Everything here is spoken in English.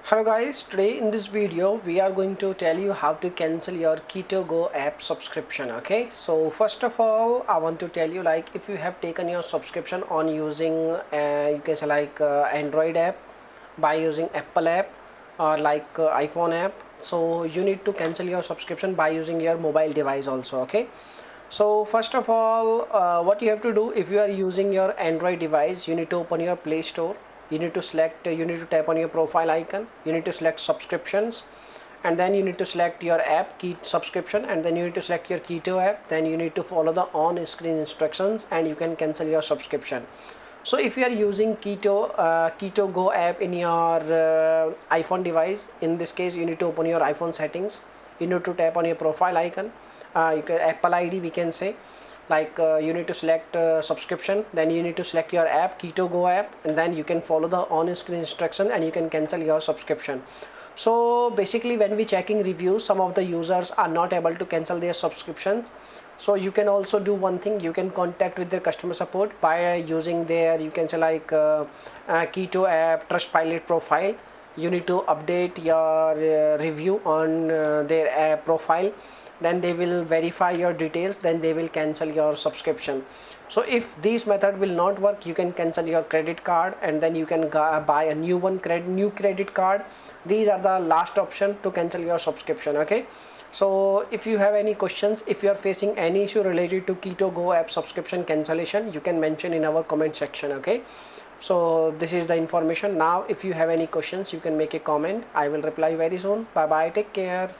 Hello guys, today in this video we are going to tell you how to cancel your KetoGo app subscription. Okay, so first of all I want to tell you, like, if you have taken your subscription on using you can say Android app, by using Apple app, or iPhone app, so you need to cancel your subscription by using your mobile device also. Okay, so first of all what you have to do, if you are using your Android device, you need to open your Play Store. You need to select, you need to tap on your profile icon, you need to select subscriptions, and then you need to select your app key subscription, and then you need to select your Keto app. Then you need to follow the on screen instructions and you can cancel your subscription. So if you are using KetoGo app in your iPhone device, in this case you need to open your iPhone settings. You need to tap on your profile icon, you can Apple ID we can say, you need to select subscription, then you need to select your app KetoGo app, and then you can follow the on screen instruction and you can cancel your subscription. So basically when we checking reviews, some of the users are not able to cancel their subscriptions. So you can also do one thing, you can contact with their customer support by using their, you can say Keto app Trustpilot profile. You need to update your review on their app profile, then they will verify your details, then they will cancel your subscription. So if this method will not work, you can cancel your credit card and then you can buy a new credit card. These are the last option to cancel your subscription. Okay, so if you have any questions, if you are facing any issue related to KetoGo app subscription cancellation, you can mention in our comment section. Okay, so this is the information. Now if you have any questions, you can make a comment. I will reply very soon. Bye bye, take care.